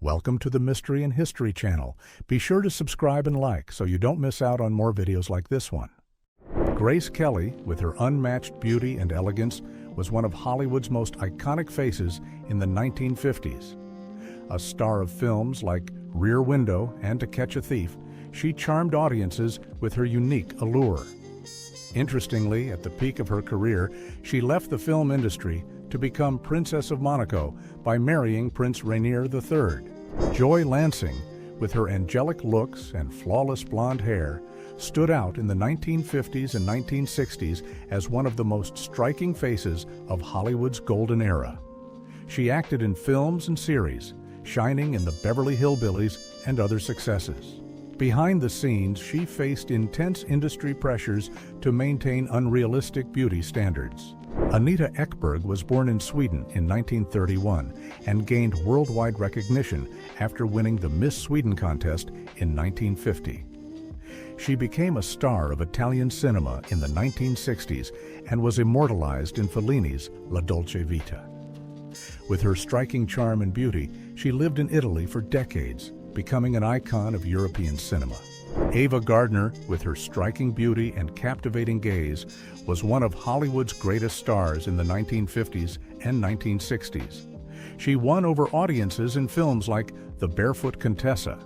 Welcome to the Mystery and History channel. Be sure to subscribe and like so you don't miss out on more videos like this one. Grace Kelly, with her unmatched beauty and elegance, was one of Hollywood's most iconic faces in the 1950s. A star of films like Rear Window and To Catch a Thief, she charmed audiences with her unique allure. Interestingly, at the peak of her career, she left the film industry to become Princess of Monaco by marrying Prince Rainier III. Joy Lansing, with her angelic looks and flawless blonde hair, stood out in the 1950s and 1960s as one of the most striking faces of Hollywood's golden era. She acted in films and series, shining in the Beverly Hillbillies and other successes. Behind the scenes, she faced intense industry pressures to maintain unrealistic beauty standards. Anita Ekberg was born in Sweden in 1931 and gained worldwide recognition after winning the Miss Sweden contest in 1950. She became a star of Italian cinema in the 1960s and was immortalized in Fellini's La Dolce Vita. With her striking charm and beauty, she lived in Italy for decades, becoming an icon of European cinema. Ava Gardner, with her striking beauty and captivating gaze, was one of Hollywood's greatest stars in the 1950s and 1960s. She won over audiences in films like The Barefoot Contessa.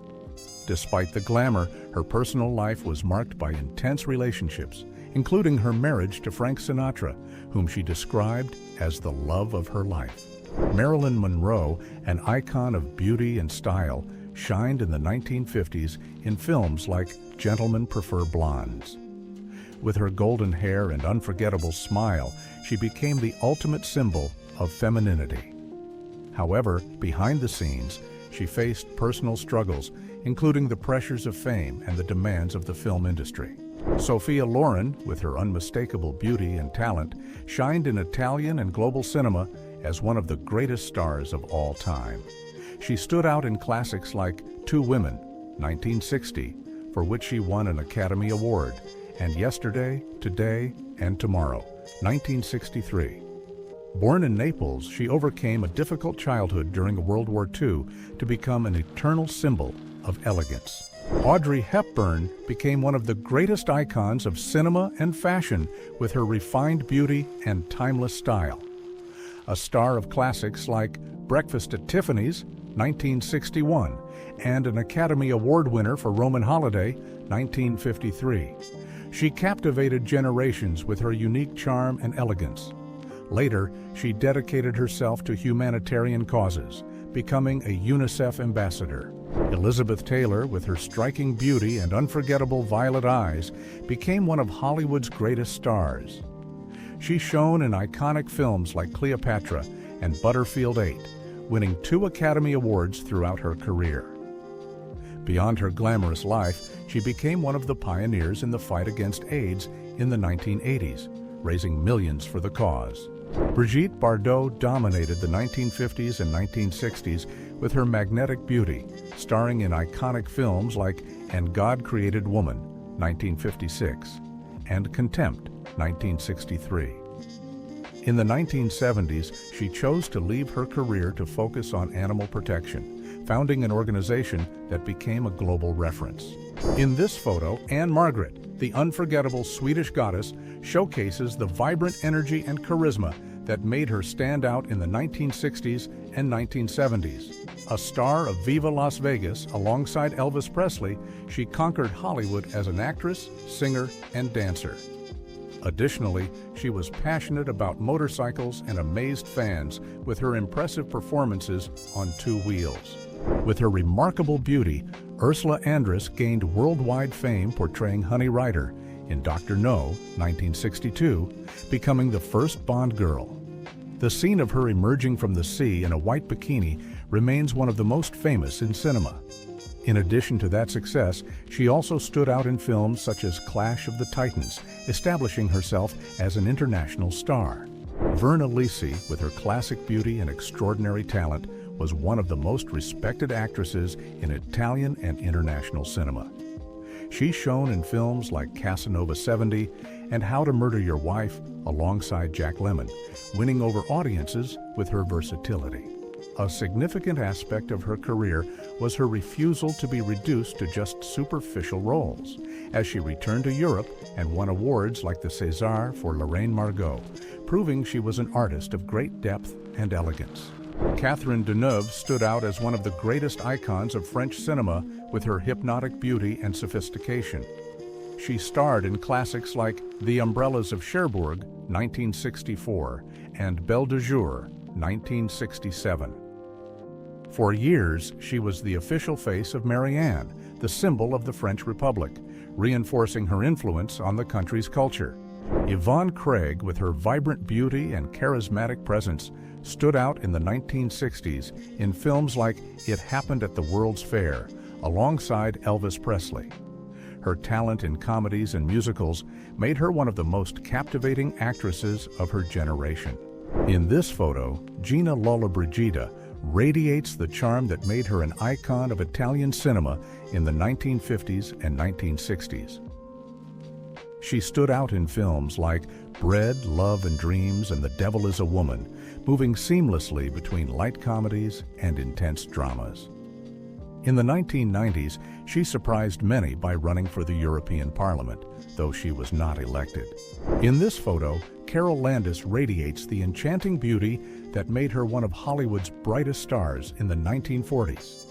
Despite the glamour, her personal life was marked by intense relationships, including her marriage to Frank Sinatra, whom she described as the love of her life. Marilyn Monroe, an icon of beauty and style, shined in the 1950s in films like Gentlemen Prefer Blondes. With her golden hair and unforgettable smile, she became the ultimate symbol of femininity. However, behind the scenes, she faced personal struggles, including the pressures of fame and the demands of the film industry. Sophia Loren, with her unmistakable beauty and talent, shined in Italian and global cinema as one of the greatest stars of all time. She stood out in classics like Two Women, 1960, for which she won an Academy Award, and Yesterday, Today, and Tomorrow, 1963. Born in Naples, she overcame a difficult childhood during World War II to become an eternal symbol of elegance. Audrey Hepburn became one of the greatest icons of cinema and fashion with her refined beauty and timeless style. A star of classics like Breakfast at Tiffany's, 1961, and an Academy Award winner for Roman Holiday, 1953. She captivated generations with her unique charm and elegance. Later, she dedicated herself to humanitarian causes, becoming a UNICEF ambassador. Elizabeth Taylor, with her striking beauty and unforgettable violet eyes, became one of Hollywood's greatest stars. She shone in iconic films like Cleopatra and Butterfield 8, winning 2 Academy Awards throughout her career. Beyond her glamorous life, she became one of the pioneers in the fight against AIDS in the 1980s, raising millions for the cause. Brigitte Bardot dominated the 1950s and 1960s with her magnetic beauty, starring in iconic films like And God Created Woman, 1956, and Contempt, 1963. In the 1970s, she chose to leave her career to focus on animal protection, founding an organization that became a global reference. In this photo, Anne Margaret, the unforgettable Swedish goddess, showcases the vibrant energy and charisma that made her stand out in the 1960s and 1970s. A star of Viva Las Vegas alongside Elvis Presley, she conquered Hollywood as an actress, singer, and dancer. Additionally, she was passionate about motorcycles and amazed fans with her impressive performances on 2 wheels. With her remarkable beauty, Ursula Andress gained worldwide fame portraying Honey Rider in Dr. No, 1962, becoming the first Bond girl. The scene of her emerging from the sea in a white bikini remains one of the most famous in cinema. In addition to that success, she also stood out in films such as Clash of the Titans, establishing herself as an international star. Verna Lisi, with her classic beauty and extraordinary talent, was one of the most respected actresses in Italian and international cinema. She shone in films like Casanova 70 and How to Murder Your Wife alongside Jack Lemmon, winning over audiences with her versatility. A significant aspect of her career was her refusal to be reduced to just superficial roles, as she returned to Europe and won awards like the César for Lorraine Margot, proving she was an artist of great depth and elegance. Catherine Deneuve stood out as one of the greatest icons of French cinema with her hypnotic beauty and sophistication. She starred in classics like The Umbrellas of Cherbourg, 1964, and Belle de Jour, 1967. For years, she was the official face of Marianne, the symbol of the French Republic, reinforcing her influence on the country's culture. Yvonne Craig, with her vibrant beauty and charismatic presence, stood out in the 1960s in films like It Happened at the World's Fair, alongside Elvis Presley. Her talent in comedies and musicals made her one of the most captivating actresses of her generation. In this photo, Gina Lollobrigida radiates the charm that made her an icon of Italian cinema in the 1950s and 1960s. She stood out in films like Bread, Love and Dreams and The Devil is a Woman, moving seamlessly between light comedies and intense dramas. In the 1990s, she surprised many by running for the European Parliament, though she was not elected. In this photo, Carol Landis radiates the enchanting beauty that made her one of Hollywood's brightest stars in the 1940s.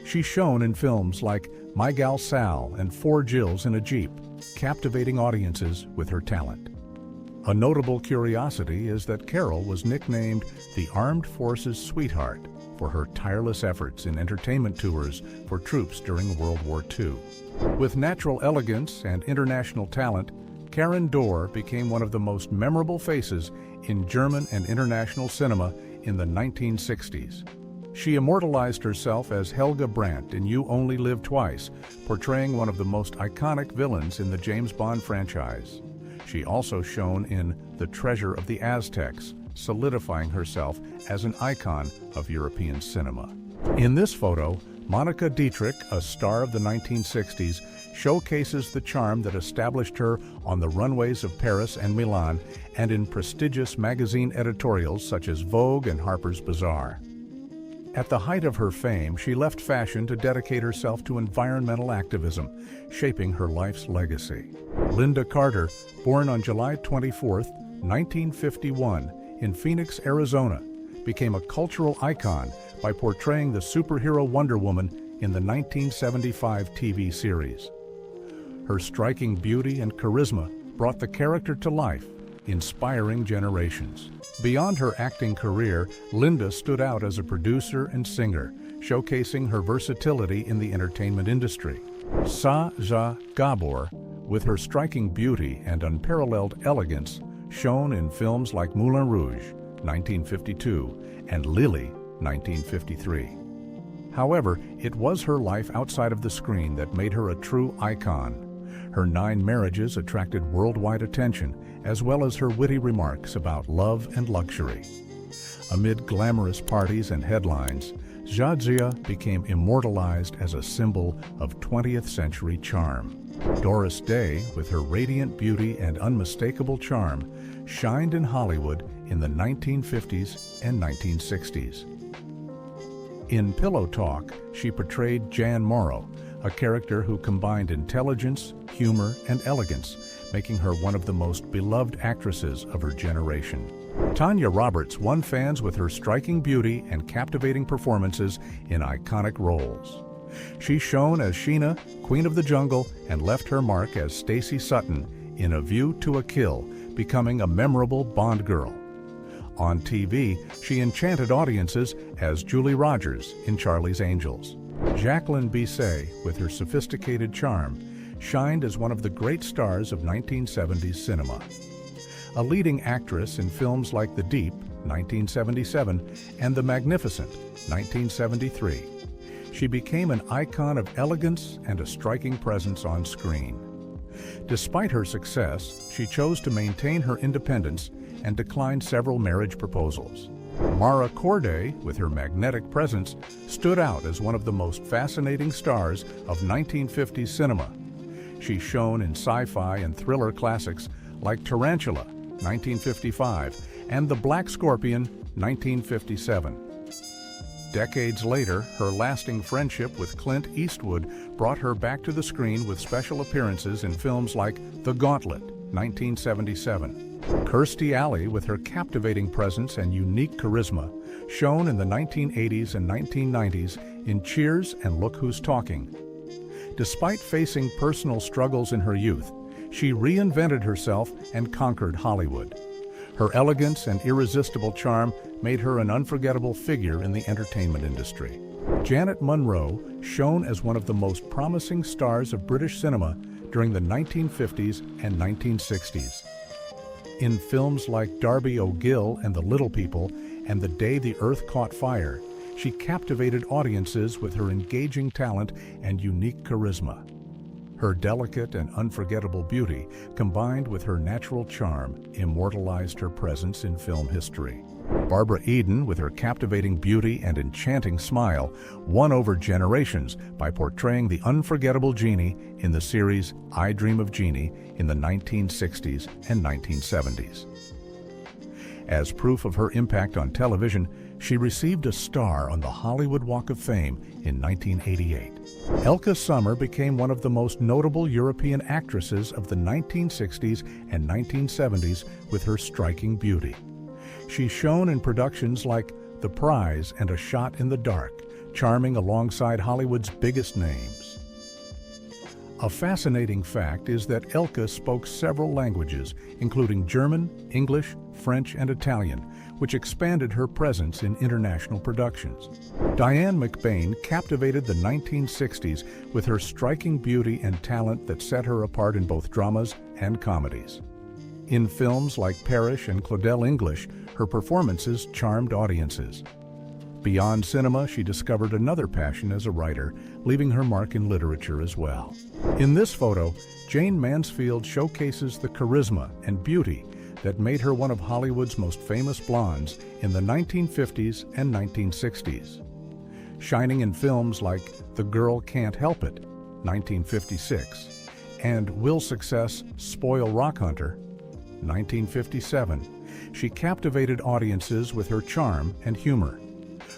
She shone in films like My Gal Sal and Four Jills in a Jeep, captivating audiences with her talent. A notable curiosity is that Carol was nicknamed the Armed Forces Sweetheart for her tireless efforts in entertainment tours for troops during World War II. With natural elegance and international talent, Karen Dor became one of the most memorable faces in German and international cinema in the 1960s. She immortalized herself as Helga Brandt in You Only Live Twice, portraying one of the most iconic villains in the James Bond franchise. She also shone in The Treasure of the Aztecs, solidifying herself as an icon of European cinema. In this photo, Monica Dietrich, a star of the 1960s, showcases the charm that established her on the runways of Paris and Milan and in prestigious magazine editorials such as Vogue and Harper's Bazaar. At the height of her fame, she left fashion to dedicate herself to environmental activism, shaping her life's legacy. Linda Carter, born on July 24, 1951, in Phoenix, Arizona, became a cultural icon by portraying the superhero Wonder Woman in the 1975 TV series. Her striking beauty and charisma brought the character to life, inspiring generations. Beyond her acting career, Linda stood out as a producer and singer, showcasing her versatility in the entertainment industry. Zsa Gabor, with her striking beauty and unparalleled elegance, shone in films like Moulin Rouge, 1952, and Lily, 1953. However, it was her life outside of the screen that made her a true icon. Her 9 marriages attracted worldwide attention, as well as her witty remarks about love and luxury. Amid glamorous parties and headlines, Zsa became immortalized as a symbol of 20th century charm. Doris Day, with her radiant beauty and unmistakable charm, shined in Hollywood in the 1950s and 1960s. In Pillow Talk, she portrayed Jan Morrow, a character who combined intelligence, humor, and elegance, making her one of the most beloved actresses of her generation. Tanya Roberts won fans with her striking beauty and captivating performances in iconic roles. She shone as Sheena, Queen of the Jungle, and left her mark as Stacy Sutton in A View to a Kill, becoming a memorable Bond girl. On TV, she enchanted audiences as Julie Rogers in Charlie's Angels. Jacqueline Bisset, with her sophisticated charm, shined as one of the great stars of 1970s cinema. A leading actress in films like The Deep, 1977, and The Magnificent, 1973. She became an icon of elegance and a striking presence on screen. Despite her success, she chose to maintain her independence and declined several marriage proposals. Mara Corday, with her magnetic presence, stood out as one of the most fascinating stars of 1950s cinema. She shone in sci-fi and thriller classics like Tarantula, 1955, and The Black Scorpion, 1957. Decades later, her lasting friendship with Clint Eastwood brought her back to the screen with special appearances in films like The Gauntlet, 1977. Kirstie Alley, with her captivating presence and unique charisma, shone in the 1980s and 1990s in Cheers and Look Who's Talking. Despite facing personal struggles in her youth, she reinvented herself and conquered Hollywood. Her elegance and irresistible charm made her an unforgettable figure in the entertainment industry. Janet Munro shone as one of the most promising stars of British cinema during the 1950s and 1960s. In films like Darby O'Gill and The Little People and The Day the Earth Caught Fire, she captivated audiences with her engaging talent and unique charisma. Her delicate and unforgettable beauty, combined with her natural charm, immortalized her presence in film history. Barbara Eden, with her captivating beauty and enchanting smile, won over generations by portraying the unforgettable Jeannie in the series I Dream of Jeannie in the 1960s and 1970s. As proof of her impact on television, she received a star on the Hollywood Walk of Fame in 1988. Elke Sommer became one of the most notable European actresses of the 1960s and 1970s with her striking beauty. She shone in productions like The Prize and A Shot in the Dark, charming alongside Hollywood's biggest names. A fascinating fact is that Elke spoke several languages, including German, English, French, and Italian, which expanded her presence in international productions. Diane McBain captivated the 1960s with her striking beauty and talent that set her apart in both dramas and comedies. In films like Parrish and Claudel English, her performances charmed audiences. Beyond cinema, she discovered another passion as a writer, leaving her mark in literature as well. In this photo, Jane Mansfield showcases the charisma and beauty that made her one of Hollywood's most famous blondes in the 1950s and 1960s. Shining in films like The Girl Can't Help It, 1956, and Will Success, Spoil Rock Hunter, 1957, she captivated audiences with her charm and humor.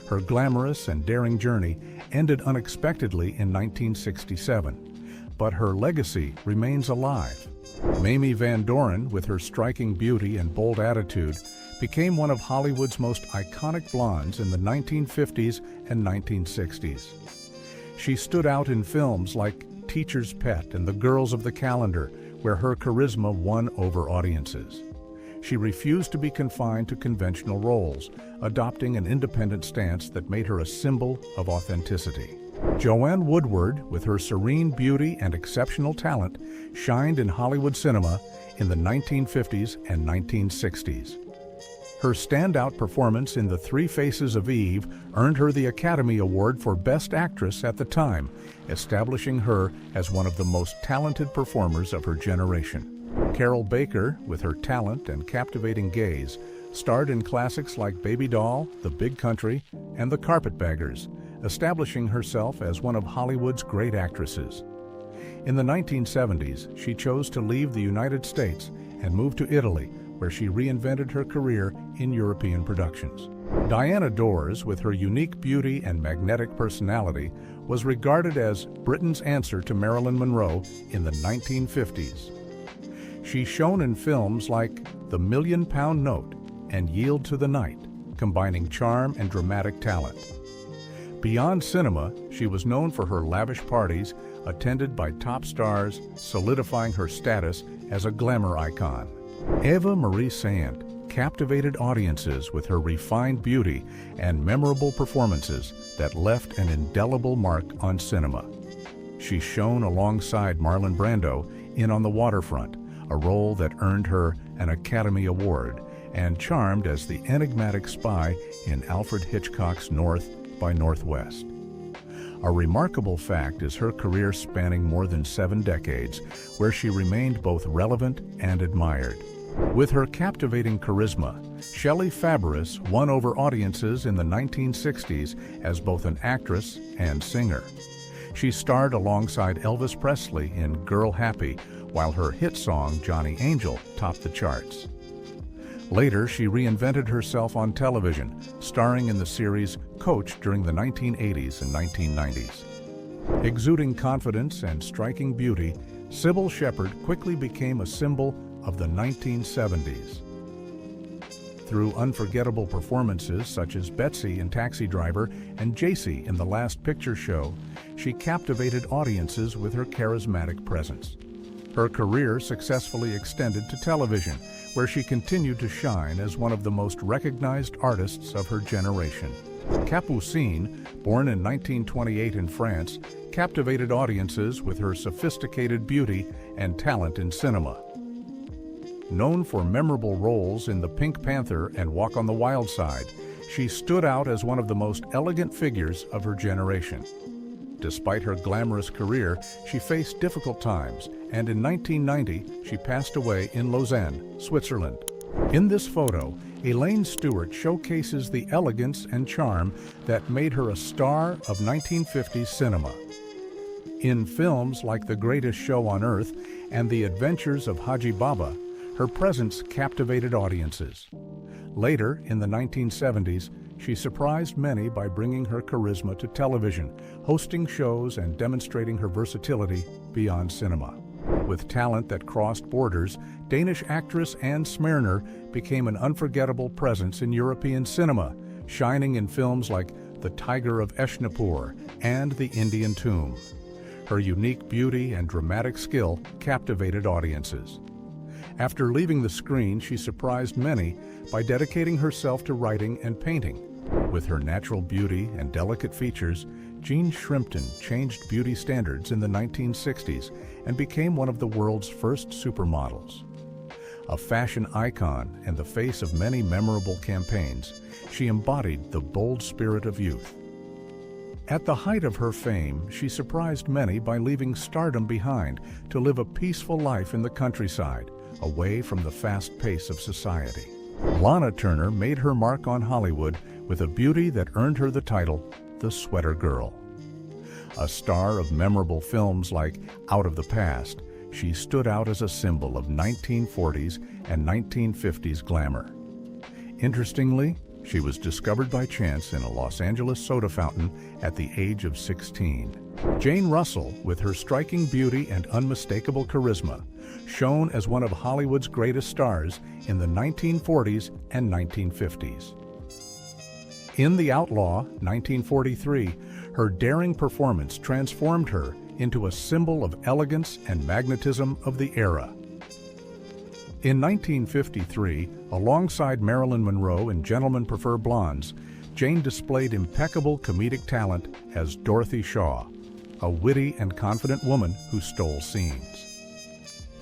Her glamorous and daring journey ended unexpectedly in 1967, but her legacy remains alive. Mamie Van Doren, with her striking beauty and bold attitude, became one of Hollywood's most iconic blondes in the 1950s and 1960s. She stood out in films like Teacher's Pet and The Girls of the Calendar, where her charisma won over audiences. She refused to be confined to conventional roles, adopting an independent stance that made her a symbol of authenticity. Joanne Woodward, with her serene beauty and exceptional talent, shined in Hollywood cinema in the 1950s and 1960s. Her standout performance in The Three Faces of Eve earned her the Academy Award for Best Actress at the time, establishing her as one of the most talented performers of her generation. Carol Baker, with her talent and captivating gaze, starred in classics like Baby Doll, The Big Country, and The Carpetbaggers, establishing herself as one of Hollywood's great actresses. In the 1970s, she chose to leave the United States and move to Italy, where she reinvented her career in European productions. Diana Dors, with her unique beauty and magnetic personality, was regarded as Britain's answer to Marilyn Monroe in the 1950s. She shone in films like The Million-Pound Note and Yield to the Night, combining charm and dramatic talent. Beyond cinema, she was known for her lavish parties, attended by top stars, solidifying her status as a glamour icon. Eva Marie Saint captivated audiences with her refined beauty and memorable performances that left an indelible mark on cinema. She shone alongside Marlon Brando in On the Waterfront, a role that earned her an Academy Award, and charmed as the enigmatic spy in Alfred Hitchcock's North by Northwest. A remarkable fact is her career spanning more than 7 decades, where she remained both relevant and admired. With her captivating charisma, Shelley Fabares won over audiences in the 1960s as both an actress and singer. She starred alongside Elvis Presley in Girl Happy, while her hit song Johnny Angel topped the charts. Later, she reinvented herself on television, starring in the series Coach during the 1980s and 1990s. Exuding confidence and striking beauty, Sybil Shepherd quickly became a symbol of the 1970s. Through unforgettable performances such as Betsy in Taxi Driver and Jacy in The Last Picture Show, she captivated audiences with her charismatic presence. Her career successfully extended to television, where she continued to shine as one of the most recognized artists of her generation. Capucine, born in 1928 in France, captivated audiences with her sophisticated beauty and talent in cinema. Known for memorable roles in The Pink Panther and Walk on the Wild Side, she stood out as one of the most elegant figures of her generation. Despite her glamorous career, she faced difficult times, and in 1990, she passed away in Lausanne, Switzerland. In this photo, Elaine Stewart showcases the elegance and charm that made her a star of 1950s cinema. In films like The Greatest Show on Earth and The Adventures of Haji Baba, her presence captivated audiences. Later, in the 1970s, she surprised many by bringing her charisma to television, hosting shows and demonstrating her versatility beyond cinema. With talent that crossed borders, Danish actress Anne Smyrner became an unforgettable presence in European cinema, shining in films like The Tiger of Eshnapur and The Indian Tomb. Her unique beauty and dramatic skill captivated audiences. After leaving the screen, she surprised many by dedicating herself to writing and painting. With her natural beauty and delicate features, Jean Shrimpton changed beauty standards in the 1960s and became one of the world's first supermodels. A fashion icon and the face of many memorable campaigns, she embodied the bold spirit of youth. At the height of her fame, she surprised many by leaving stardom behind to live a peaceful life in the countryside, away from the fast pace of society. Lana Turner made her mark on Hollywood with a beauty that earned her the title, the Sweater Girl. A star of memorable films like Out of the Past, she stood out as a symbol of 1940s and 1950s glamour. Interestingly, she was discovered by chance in a Los Angeles soda fountain at the age of 16. Jane Russell, with her striking beauty and unmistakable charisma, shone as one of Hollywood's greatest stars in the 1940s and 1950s. In The Outlaw, 1943, her daring performance transformed her into a symbol of elegance and magnetism of the era. In 1953, alongside Marilyn Monroe in Gentlemen Prefer Blondes, Jane displayed impeccable comedic talent as Dorothy Shaw, a witty and confident woman who stole scenes.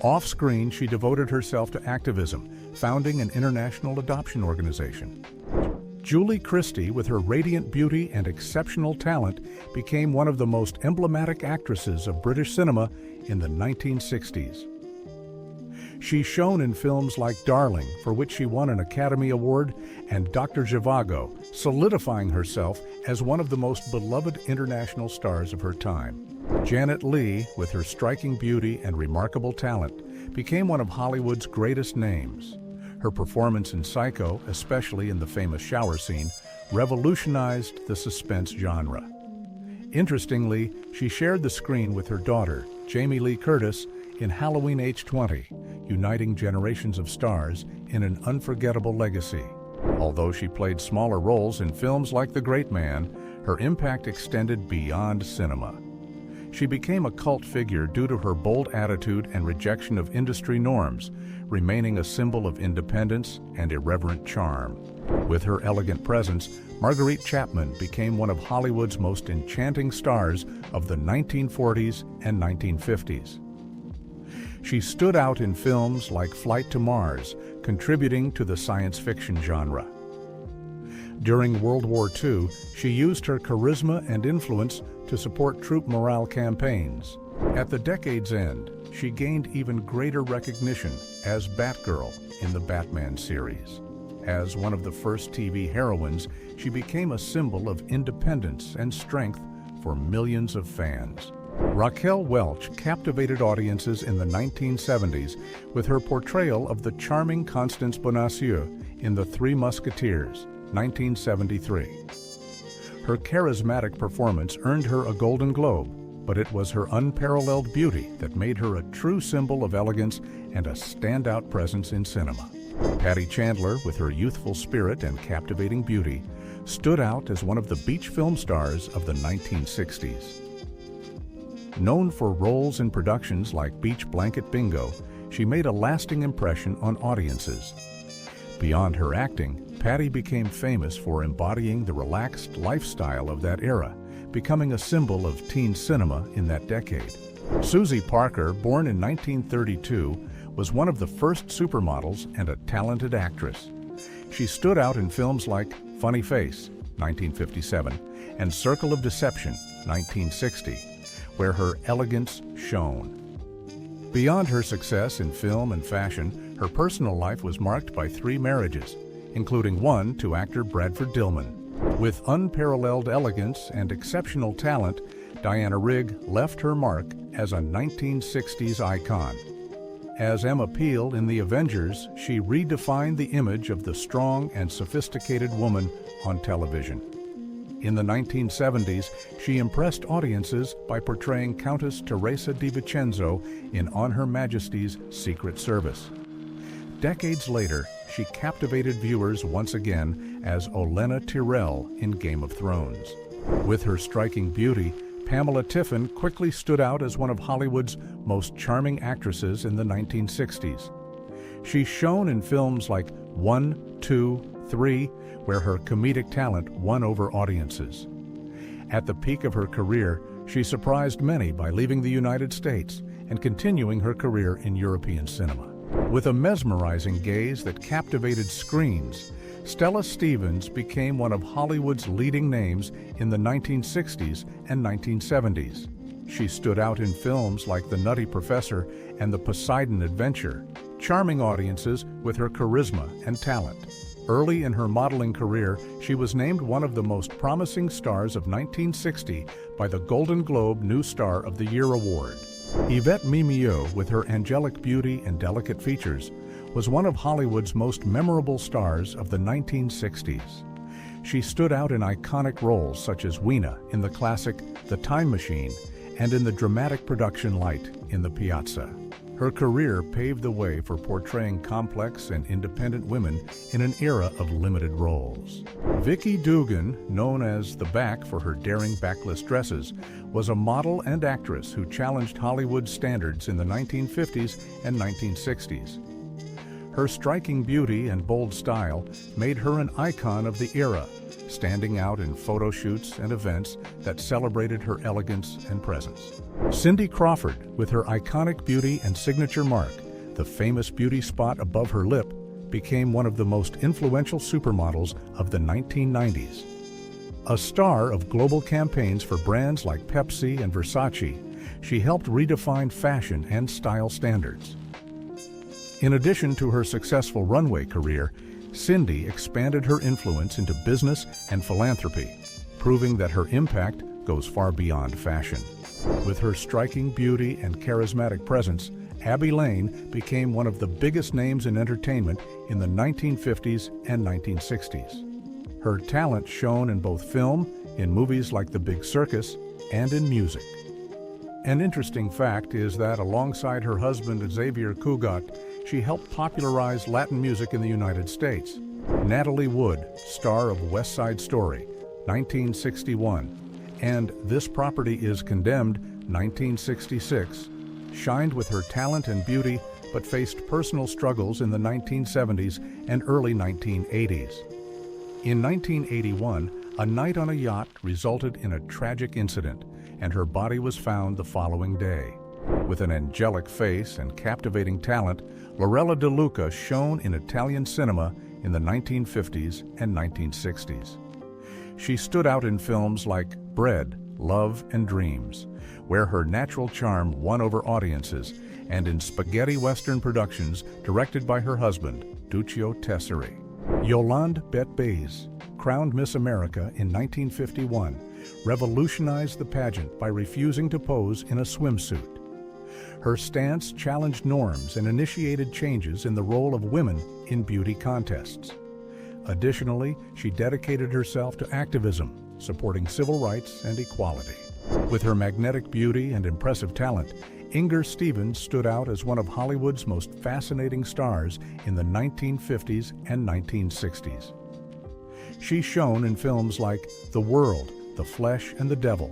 Off-screen, she devoted herself to activism, founding an international adoption organization. Julie Christie, with her radiant beauty and exceptional talent, became one of the most emblematic actresses of British cinema in the 1960s. She shone in films like Darling, for which she won an Academy Award, and Dr. Zhivago, solidifying herself as one of the most beloved international stars of her time. Janet Leigh, with her striking beauty and remarkable talent, became one of Hollywood's greatest names. Her performance in Psycho, especially in the famous shower scene, revolutionized the suspense genre. Interestingly, she shared the screen with her daughter, Jamie Lee Curtis, in Halloween H20, uniting generations of stars in an unforgettable legacy. Although she played smaller roles in films like The Great Man, her impact extended beyond cinema. She became a cult figure due to her bold attitude and rejection of industry norms, remaining a symbol of independence and irreverent charm. With her elegant presence, Marguerite Chapman became one of Hollywood's most enchanting stars of the 1940s and 1950s. She stood out in films like Flight to Mars, contributing to the science fiction genre. During World War II, she used her charisma and influence to support troop morale campaigns. At the decade's end, she gained even greater recognition as Batgirl in the Batman series. As one of the first TV heroines, she became a symbol of independence and strength for millions of fans. Raquel Welch captivated audiences in the 1970s with her portrayal of the charming Constance Bonacieux in The Three Musketeers, 1973. Her charismatic performance earned her a Golden Globe, but it was her unparalleled beauty that made her a true symbol of elegance and a standout presence in cinema. Patty Chandler, with her youthful spirit and captivating beauty, stood out as one of the beach film stars of the 1960s. Known for roles in productions like Beach Blanket Bingo, she made a lasting impression on audiences. Beyond her acting, Patty became famous for embodying the relaxed lifestyle of that era, becoming a symbol of teen cinema in that decade. Susie Parker, born in 1932, was one of the first supermodels and a talented actress. She stood out in films like Funny Face, 1957, and Circle of Deception, 1960, where her elegance shone. Beyond her success in film and fashion, her personal life was marked by 3 marriages, including one to actor Bradford Dillman. With unparalleled elegance and exceptional talent, Diana Rigg left her mark as a 1960s icon. As Emma Peel in The Avengers, she redefined the image of the strong and sophisticated woman on television. In the 1970s, she impressed audiences by portraying Countess Teresa di Vincenzo in On Her Majesty's Secret Service. Decades later, she captivated viewers once again as Olenna Tyrell in Game of Thrones. With her striking beauty, Pamela Tiffin quickly stood out as one of Hollywood's most charming actresses in the 1960s. She shone in films like 1, 2, 3, where her comedic talent won over audiences. At the peak of her career, she surprised many by leaving the United States and continuing her career in European cinema. With a mesmerizing gaze that captivated screens, Stella Stevens became one of Hollywood's leading names in the 1960s and 1970s. She stood out in films like The Nutty Professor and The Poseidon Adventure, charming audiences with her charisma and talent. Early in her modeling career, she was named one of the most promising stars of 1960 by the Golden Globe New Star of the Year Award. Yvette Mimieux, with her angelic beauty and delicate features, was one of Hollywood's most memorable stars of the 1960s. She stood out in iconic roles such as Weena in the classic The Time Machine and in the dramatic production Light in the Piazza. Her career paved the way for portraying complex and independent women in an era of limited roles. Vicki Dugan, known as the Back for her daring backless dresses, was a model and actress who challenged Hollywood's standards in the 1950s and 1960s. Her striking beauty and bold style made her an icon of the era, standing out in photo shoots and events that celebrated her elegance and presence. Cindy Crawford, with her iconic beauty and signature mark, the famous beauty spot above her lip, became one of the most influential supermodels of the 1990s. A star of global campaigns for brands like Pepsi and Versace, she helped redefine fashion and style standards. In addition to her successful runway career, Cindy expanded her influence into business and philanthropy, proving that her impact goes far beyond fashion. With her striking beauty and charismatic presence, Abby Lane became one of the biggest names in entertainment in the 1950s and 1960s. Her talent shone in both film, in movies like The Big Circus, and in music. An interesting fact is that alongside her husband Xavier Cugat, she helped popularize Latin music in the United States. Natalie Wood, star of West Side Story, 1961, and This Property is Condemned, 1966, shined with her talent and beauty, but faced personal struggles in the 1970s and early 1980s. In 1981, a night on a yacht resulted in a tragic incident, and her body was found the following day. With an angelic face and captivating talent, Lorella De Luca shone in Italian cinema in the 1950s and 1960s. She stood out in films like Bread, Love and Dreams, where her natural charm won over audiences, and in spaghetti western productions directed by her husband, Duccio Tessari. Yolande Bet-Baze, crowned Miss America in 1951, revolutionized the pageant by refusing to pose in a swimsuit. Her stance challenged norms and initiated changes in the role of women in beauty contests. Additionally, she dedicated herself to activism, supporting civil rights and equality. With her magnetic beauty and impressive talent, Inger Stevens stood out as one of Hollywood's most fascinating stars in the 1950s and 1960s. She shone in films like The World, The Flesh and the Devil,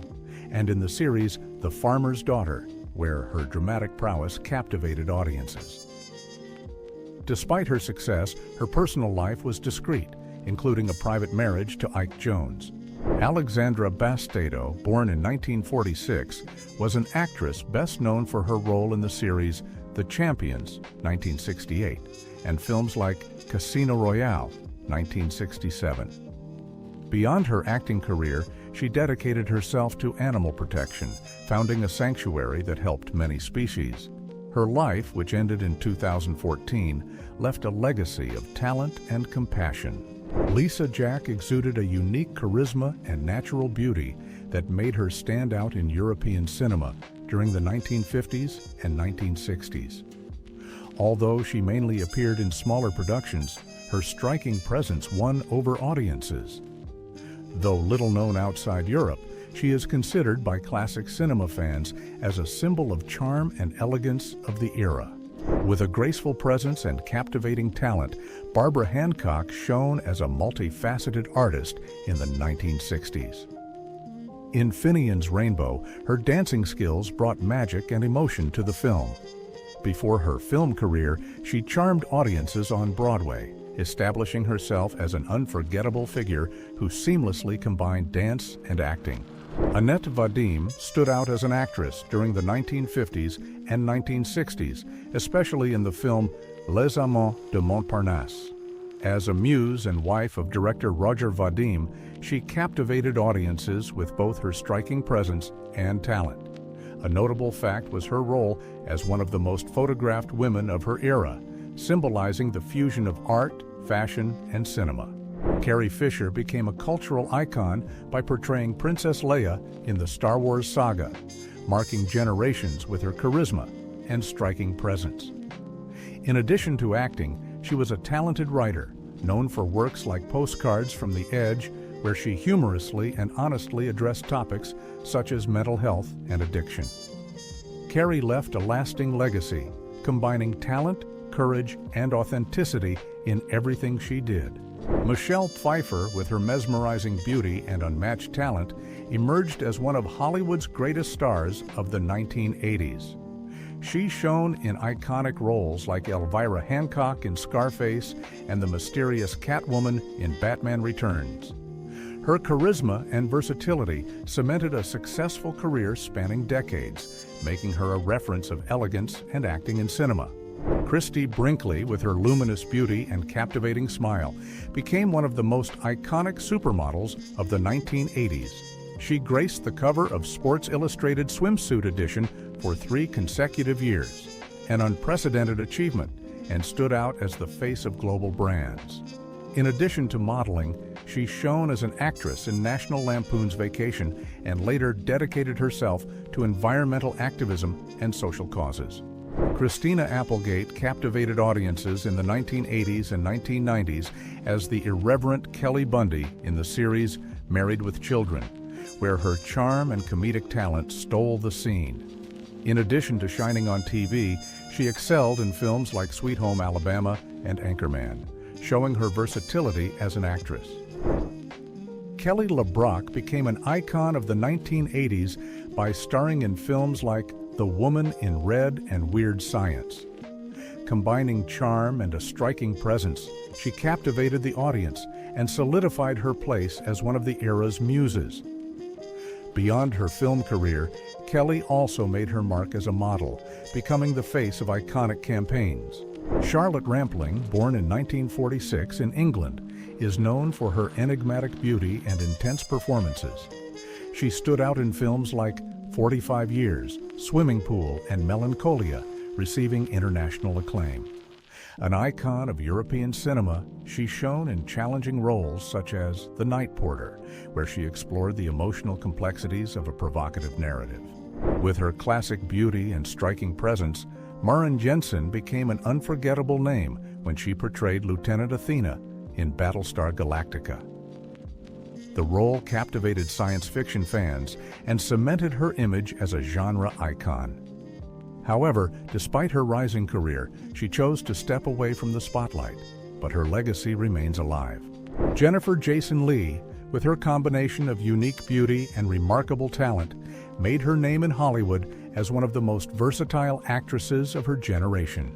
and in the series The Farmer's Daughter, where her dramatic prowess captivated audiences. Despite her success, her personal life was discreet, including a private marriage to Ike Jones. Alexandra Bastedo, born in 1946, was an actress best known for her role in the series The Champions, 1968, and films like Casino Royale, 1967. Beyond her acting career, she dedicated herself to animal protection, founding a sanctuary that helped many species. Her life, which ended in 2014, left a legacy of talent and compassion. Lisa Jack exuded a unique charisma and natural beauty that made her stand out in European cinema during the 1950s and 1960s. Although she mainly appeared in smaller productions, her striking presence won over audiences. Though little known outside Europe, she is considered by classic cinema fans as a symbol of charm and elegance of the era. With a graceful presence and captivating talent, Barbara Hancock shone as a multifaceted artist in the 1960s. In Finian's Rainbow, her dancing skills brought magic and emotion to the film. Before her film career, she charmed audiences on Broadway, establishing herself as an unforgettable figure who seamlessly combined dance and acting. Annette Vadim stood out as an actress during the 1950s and 1960s, especially in the film Les Amants de Montparnasse. As a muse and wife of director Roger Vadim, she captivated audiences with both her striking presence and talent. A notable fact was her role as one of the most photographed women of her era, symbolizing the fusion of art, fashion, and cinema. Carrie Fisher became a cultural icon by portraying Princess Leia in the Star Wars saga, marking generations with her charisma and striking presence. In addition to acting, she was a talented writer, known for works like Postcards from the Edge, where she humorously and honestly addressed topics such as mental health and addiction. Carrie left a lasting legacy, combining talent, courage, and authenticity in everything she did. Michelle Pfeiffer, with her mesmerizing beauty and unmatched talent, emerged as one of Hollywood's greatest stars of the 1980s. She shone in iconic roles like Elvira Hancock in Scarface and the mysterious Catwoman in Batman Returns. Her charisma and versatility cemented a successful career spanning decades, making her a reference of elegance and acting in cinema. Christie Brinkley, with her luminous beauty and captivating smile, became one of the most iconic supermodels of the 1980s. She graced the cover of Sports Illustrated Swimsuit Edition for 3 consecutive years, an unprecedented achievement, and stood out as the face of global brands. In addition to modeling, she shone as an actress in National Lampoon's Vacation and later dedicated herself to environmental activism and social causes. Christina Applegate captivated audiences in the 1980s and 1990s as the irreverent Kelly Bundy in the series Married with Children, where her charm and comedic talent stole the scene. In addition to shining on TV, she excelled in films like Sweet Home Alabama and Anchorman, showing her versatility as an actress. Kelly LeBrock became an icon of the 1980s by starring in films like The Woman in Red and Weird Science. Combining charm and a striking presence, she captivated the audience and solidified her place as one of the era's muses. Beyond her film career, Kelly also made her mark as a model, becoming the face of iconic campaigns. Charlotte Rampling, born in 1946 in England, is known for her enigmatic beauty and intense performances. She stood out in films like 45 Years, Swimming Pool, and Melancholia, receiving international acclaim. An icon of European cinema, she shone in challenging roles such as The Night Porter, where she explored the emotional complexities of a provocative narrative. With her classic beauty and striking presence, Maren Jensen became an unforgettable name when she portrayed Lieutenant Athena in Battlestar Galactica. The role captivated science fiction fans and cemented her image as a genre icon. However, despite her rising career, she chose to step away from the spotlight, but her legacy remains alive. Jennifer Jason Leigh, with her combination of unique beauty and remarkable talent, made her name in Hollywood as one of the most versatile actresses of her generation.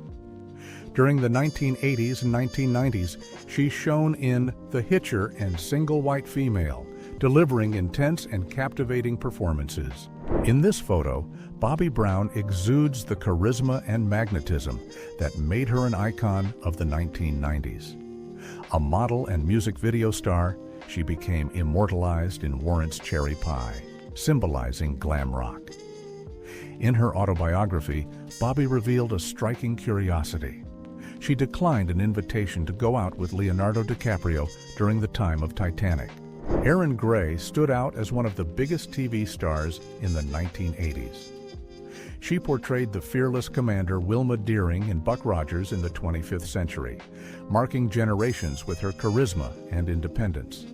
During the 1980s and 1990s, she shone in The Hitcher and Single White Female, delivering intense and captivating performances. In this photo, Bobbi Brown exudes the charisma and magnetism that made her an icon of the 1990s. A model and music video star, she became immortalized in Warrant's Cherry Pie, symbolizing glam rock. In her autobiography, Bobbi revealed a striking curiosity. She declined an invitation to go out with Leonardo DiCaprio during the time of Titanic. Erin Gray stood out as one of the biggest TV stars in the 1980s. She portrayed the fearless commander Wilma Deering in Buck Rogers in the 25th century, marking generations with her charisma and independence.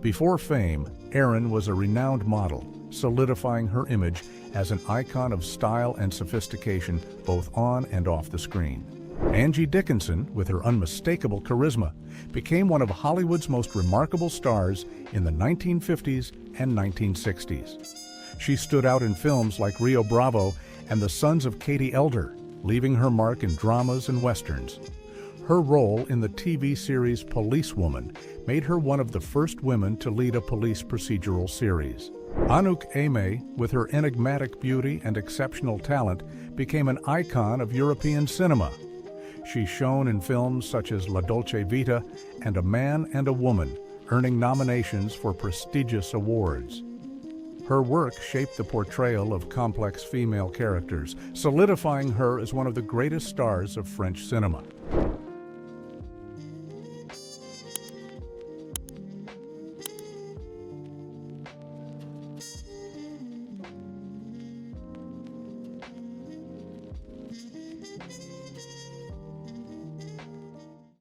Before fame, Erin was a renowned model, solidifying her image as an icon of style and sophistication both on and off the screen. Angie Dickinson, with her unmistakable charisma, became one of Hollywood's most remarkable stars in the 1950s and 1960s. She stood out in films like Rio Bravo and The Sons of Katie Elder, leaving her mark in dramas and westerns. Her role in the TV series Policewoman made her one of the first women to lead a police procedural series. Anouk Aimée, with her enigmatic beauty and exceptional talent, became an icon of European cinema. She shone in films such as La Dolce Vita and A Man and a Woman, earning nominations for prestigious awards. Her work shaped the portrayal of complex female characters, solidifying her as one of the greatest stars of French cinema.